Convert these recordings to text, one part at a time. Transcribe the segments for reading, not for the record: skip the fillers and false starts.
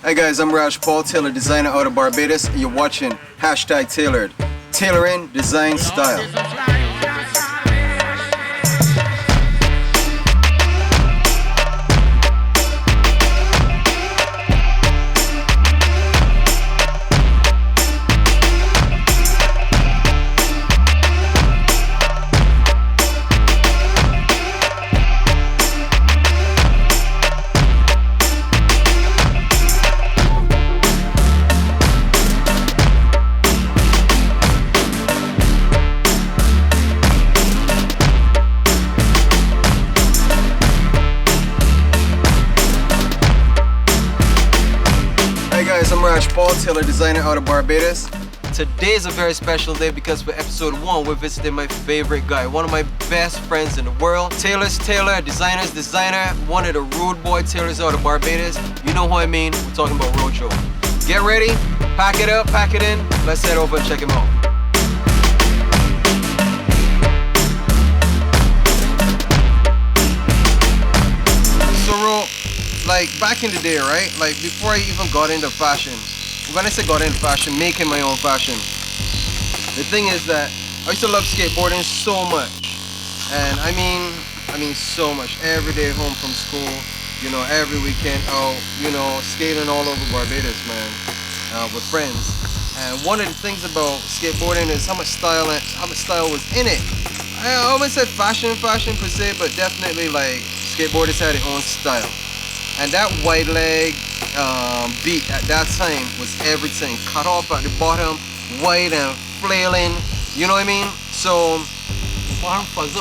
Hey guys, I'm Rhaj, Paul Taylor, designer out of Barbados, and you're watching #Tailored. Tailoring design style. I'm Rhaj, Paul Taylor, designer out of Barbados. Today is a very special day because for episode 1 we're visiting my favorite guy, one of my best friends in the world. Taylor's Taylor, designer's designer, one of the rude boy tailors out of Barbados. You know who I mean, we're talking about Rojoe. Get ready, pack it up, pack it in, let's head over and check him out. So Ro, like back in the day, right? Like before I even got into fashion, when I say got into fashion, making my own fashion, the thing is that I used to love skateboarding so much. And I mean so much. Every day home from school, you know, every weekend out, you know, skating all over Barbados, man, with friends. And one of the things about skateboarding is how much style was in it. I always said fashion per se, but definitely like skateboarders had their own style. And that white leg beat at that time was everything. Cut off at the bottom, white and flailing, you know what I mean? So, bottom fuzz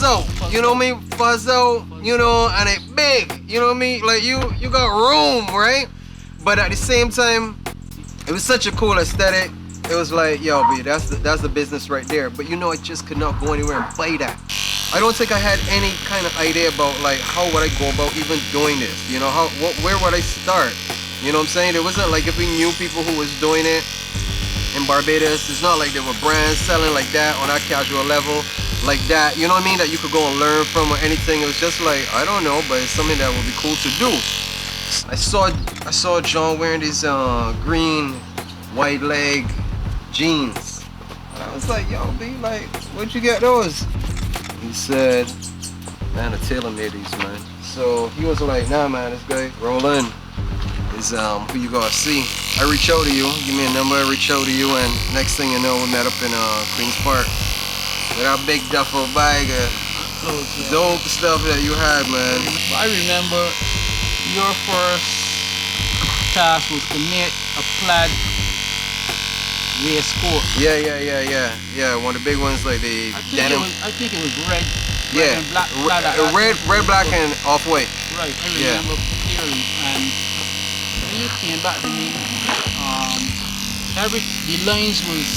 out, you know what I mean? Fuzz out, you know, and it big, you know what I mean? Like you got room, right? But at the same time, it was such a cool aesthetic. It was like, yo, B, that's the business right there. But you know, I just could not go anywhere and buy that. I don't think I had any kind of idea about like how would I go about even doing this. You know, where would I start? You know what I'm saying? It wasn't like if we knew people who was doing it in Barbados. It's not like there were brands selling like that on that casual level, like that. You know what I mean? That you could go and learn from or anything. It was just like, I don't know, but it's something that would be cool to do. I saw John wearing these green white leg jeans. And I was like, yo, B, like, where'd you get those? He said, man, the tailor made these, man. So he was like, nah, man, this guy, roll in. Is who you gonna see. I reach out to you, give me a number, I reach out to you, and next thing you know, we met up in Queens Park. With our big duffel bag of dope stuff that you had, man. I remember your first task was to make a plaid waistcoat. Yeah. One of the big ones, like the denim. I think it was red. Yeah, and black. Red, black, and off-white. Right, I remember clearly. And when you came back to me, the lines was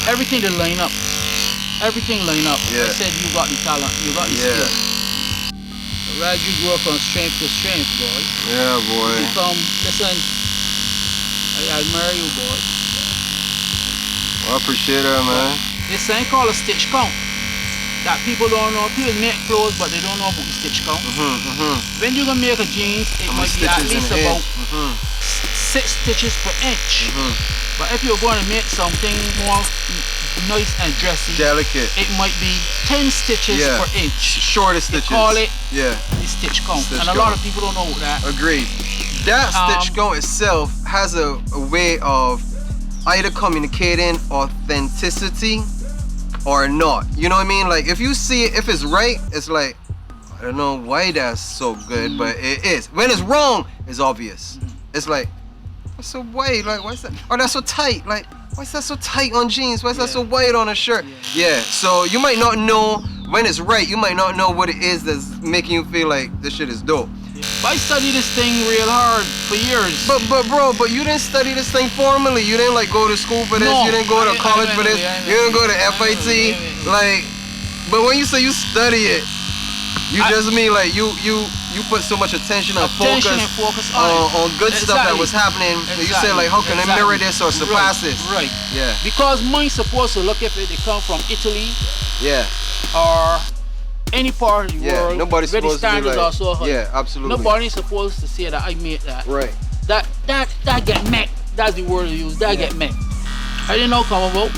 everything to line up. Everything line up. Yeah. I said you got the talent, you got the skill. Rhaj, you grow from strength to strength, boy. Yeah, boy. Listen, I admire you, boy. Well, I appreciate that, man. This thing called a stitch count. That people don't know. People make clothes, but they don't know about the stitch count. When you're gonna make a jeans, it might be at least about 6 stitches per inch. But if you're going to make something more nice and dressy, delicate, it might be 10 stitches per inch. Shorter stitches. They call it the stitch count. And a lot of people don't know that. Agreed. That stitch count itself has a way of either communicating authenticity or not. You know what I mean? Like if you see it, if it's right, it's like, I don't know why that's so good, but it is. When it's wrong, it's obvious. It's like, what's so white? Like, why's that? Or that's so tight. Like, why's that so tight on jeans? Why's that so white on a shirt? Yeah. So you might not know when it's right. You might not know what it is that's making you feel like this shit is dope. But I studied this thing real hard for years. But you didn't study this thing formally. You didn't like go to school for this. You didn't go to college for this. You didn't go to FIT. Like, but when you say you study it, you just mean like you put so much attention and focus on good stuff that was happening. You say like, how can I mirror this or surpass this? Right. Yeah. Because mine's supposed to look if they come from Italy. Yeah. Or any part of the world nobody's where the supposed to be standards like, are so high. yeah, absolutely. Nobody's supposed to say that I made that. Right. That get met. That's the word you use. That get met. I didn't know come about.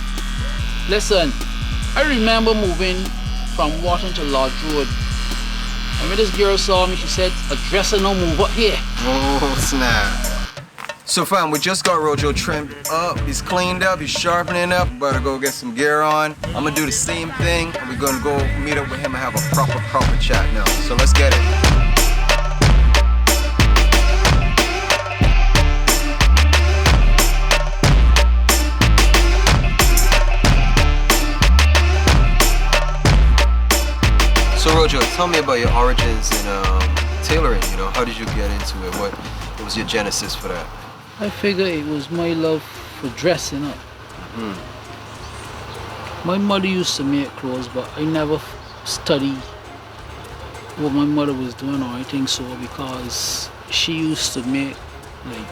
Listen, I remember moving from Wharton to Lodge Road. And when this girl saw me, she said, "A dresser no move up here." Oh snap. So fam, we just got Rojoe trimmed up. He's cleaned up, he's sharpening up. About to go get some gear on. I'm gonna do the same thing. And we're gonna go meet up with him and have a proper chat now. So let's get it. So Rojoe, tell me about your origins in tailoring. You know, how did you get into it? What was your genesis for that? I figure it was my love for dressing up. My mother used to make clothes, but I never studied what my mother was doing or anything so, because she used to make, like,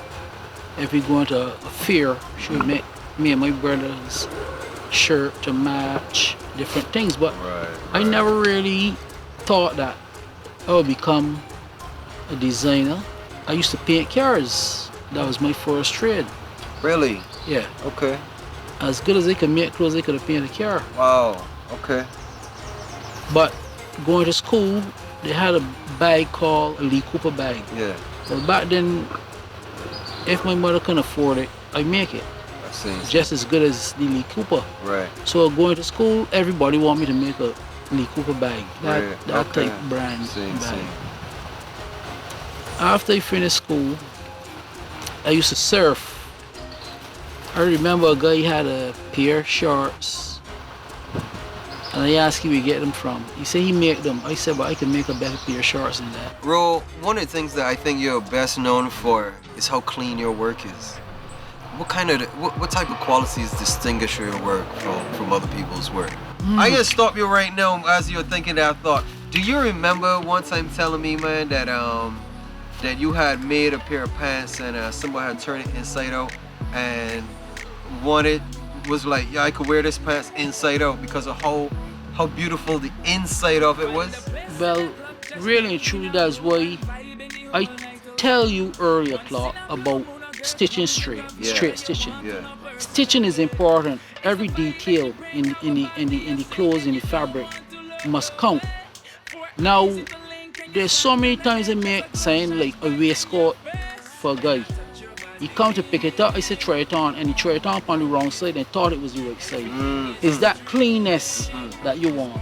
if we go into a fair, she would make me and my brothers shirt to match different things, but I never really thought that I would become a designer. I used to paint cars. That was my first trade. Really? Yeah. Okay. As good as I could make clothes, I could have painted a car. Wow. Okay. But going to school, they had a bag called a Lee Cooper bag. Yeah. But back then, if my mother couldn't afford it, I make it. I see. Just as good as the Lee Cooper. Right. So going to school, everybody want me to make a Lee Cooper bag. That type brand bag. After I finished school, I used to surf. I remember a guy had a pair of shorts, and I asked him where he get them from. He said he make them. I said, but I can make a better pair of shorts than that. Ro, one of the things that I think you're best known for is how clean your work is. What type of qualities distinguish your work from other people's work? I can stop you right now as you're thinking that thought. Do you remember one time telling me, man, that that you had made a pair of pants and somebody had turned it inside out and was like, yeah, I could wear this pants inside out because of how beautiful the inside of it was? Well, really and truly, that's why I tell you earlier, Clark, about stitching straight stitching. Yeah. Stitching is important. Every detail in the clothes, in the fabric, must count. Now, there's so many times I make saying like a waistcoat for a guy. He come to pick it up, I said try it on, and he tried it on the wrong side and thought it was the right side. It's that cleanness that you want.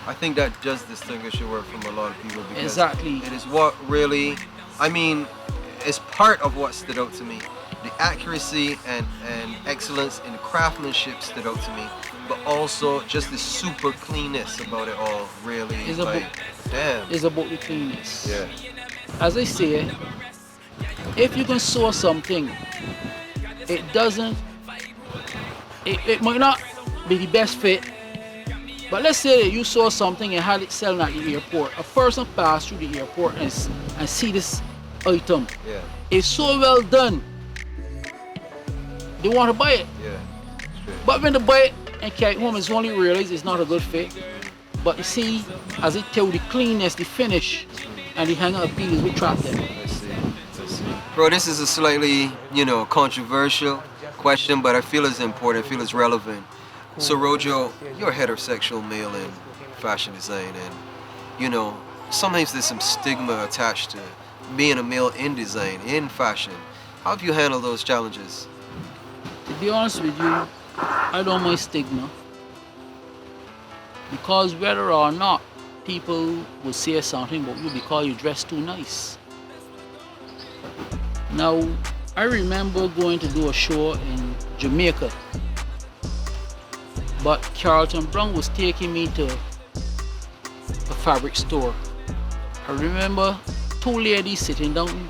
I think that does distinguish your work from a lot of people because exactly. It is what really, I mean, it's part of what stood out to me. The accuracy and excellence in the craftsmanship stood out to me, but also just the super cleanness about it all, really. It's Damn. about the cleanness. Yeah. As I say, if you can sew something, it might not be the best fit, but let's say that you saw something and had it selling at the airport. A person passed through the airport and see this item. Yeah. It's so well done, they want to buy it. Yeah. But when they buy it and carry it home, it's only realize it's not a good fit. But you see, as it tell the cleanness, the finish, and the hanger appeals will trap them. I see. Bro, this is a slightly, controversial question, but I feel it's important, I feel it's relevant. So Rojoe, you're a heterosexual male in fashion design, and sometimes there's some stigma attached to being a male in design, in fashion. How have you handled those challenges? To be honest with you, I don't mind stigma. Because whether or not people will say something about you because you dress too nice. Now, I remember going to do a show in Jamaica, but Carlton Brown was taking me to a fabric store. I remember two ladies sitting down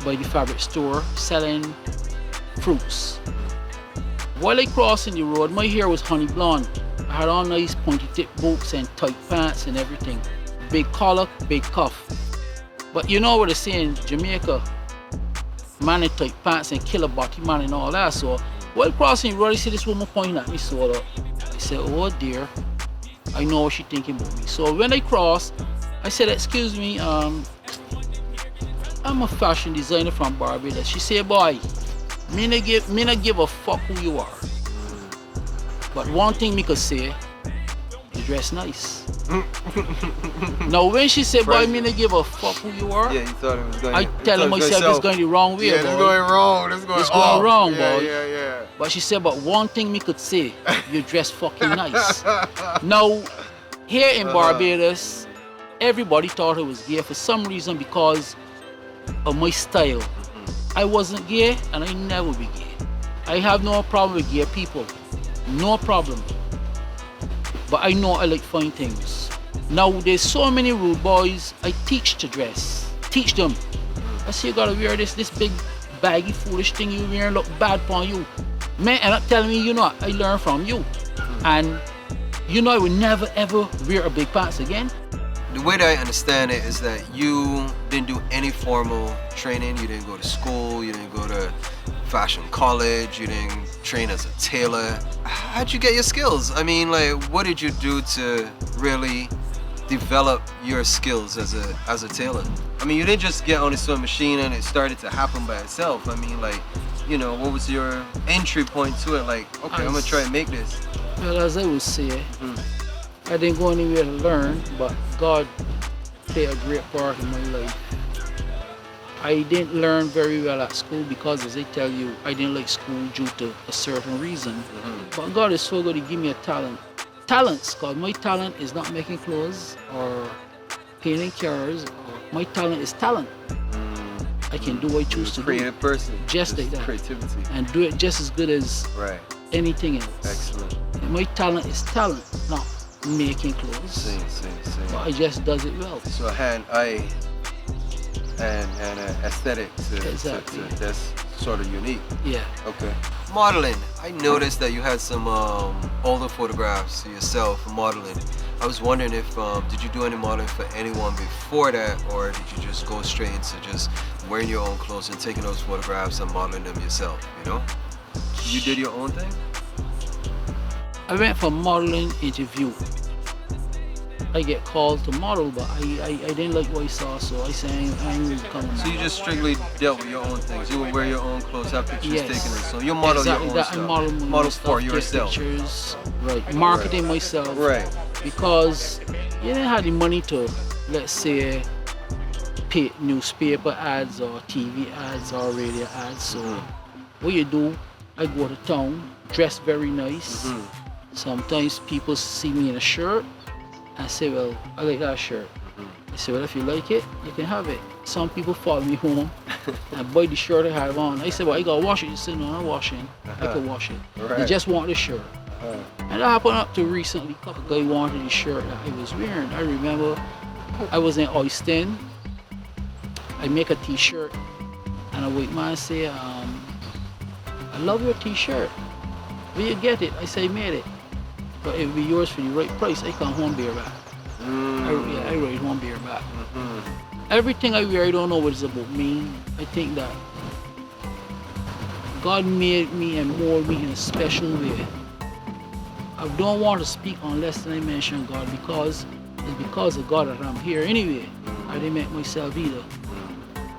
by the fabric store selling fruits. While I crossing the road, my hair was honey blonde. I had on nice pointy tip boots and tight pants and everything. Big collar, big cuff. But you know what they say in Jamaica, man in tight pants and killer body man and all that. So while crossing the road, I see this woman pointing at me sort of. I said, oh dear, I know what she's thinking about me. So when I crossed, I said, excuse me, I'm a fashion designer from Barbados. She say, boy, me not give a fuck who you are. But one thing me could say, you dress nice. Now when she said, boy, me not give a fuck who you are, Yeah, you thought it was going. I tell myself it's going the wrong way, Yeah, boy. it's going wrong. It's going wrong, boy. Yeah. But she said, but one thing me could say, you dress fucking nice. Now, here in Barbados, everybody thought I was gay for some reason because of my style. I wasn't gay and I never be gay. I have no problem with gay people. No problem. But I know I like fine things. Now there's so many rude boys I teach to dress. Teach them. I say you gotta wear this big baggy foolish thing you wearing look bad upon you. Man, and not telling me, you know, I learn from you. And you know I will never ever wear a big pants again. The way that I understand it is that you didn't do any formal training. You didn't go to school. You didn't go to fashion college. You didn't train as a tailor. How'd you get your skills? I mean, like, what did you do to really develop your skills as a tailor? I mean, you didn't just get on a sewing machine and it started to happen by itself. I mean, like, you know, what was your entry point to it? Like, okay, I'm gonna try and make this. Well, as I would say, I didn't go anywhere to learn, but God played a great part in my life. I didn't learn very well at school because, as I tell you, I didn't like school due to a certain reason. But God is so good, He give me a talent. Talents, because my talent is not making clothes or painting cars. My talent is talent. I can do what I choose to do. Creative person. Just like that. Creativity. And do it just as good as anything else. Excellent. And my talent is talent, not making clothes. Same. But I just does it well. So hand, eye, and aesthetic Exactly. that's sort of unique. Yeah. Okay. Modeling. I noticed that you had some older photographs of yourself modeling. I was wondering if did you do any modeling for anyone before that, or did you just go straight into just wearing your own clothes and taking those photographs and modeling them yourself? You know, you did your own thing. I went for modeling interview. I get called to model, but I didn't like what I saw, so I said I ain't coming. So you just strictly dealt with your own things. You would wear your own clothes, have pictures taken, and so you model exactly your own that. stuff. I model stuff, for take yourself. Pictures, right. Marketing myself. Right. Because you didn't have the money to, let's say, pay newspaper ads or TV ads or radio ads. So what you do, I go to town, dress very nice. Sometimes people see me in a shirt and say, well, I like that shirt. I say, well, if you like it, you can have it. Some people follow me home and buy the shirt I have on. I say, well, you gotta wash it. You say, no, I'm not washing. I can wash it. They just want the shirt. And that happened up to recently. A couple guys wanted the shirt that I was wearing. I remember I was in Oystein. I make a t-shirt and a white man say, I love your t-shirt. Where you get it? I say, made it. But it will be yours for the right price. I come home bareback. I ride home bareback. Everything I wear, I don't know what it's about me. I think that God made me and molded me in a special way. I don't want to speak unless I mention God, because it's because of God that I'm here anyway. I didn't make myself either.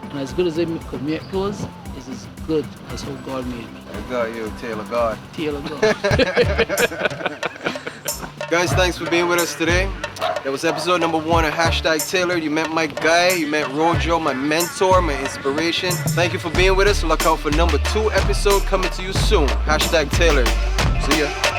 And as good as I could make clothes, it's as good as how God made me. I got you, Taylor God. Taylor God. Guys, thanks for being with us today. That was episode number 1 of #Taylor. You met my guy, you met Rojoe, my mentor, my inspiration. Thank you for being with us. Look out for number 2 episode coming to you soon. #Taylor. See ya.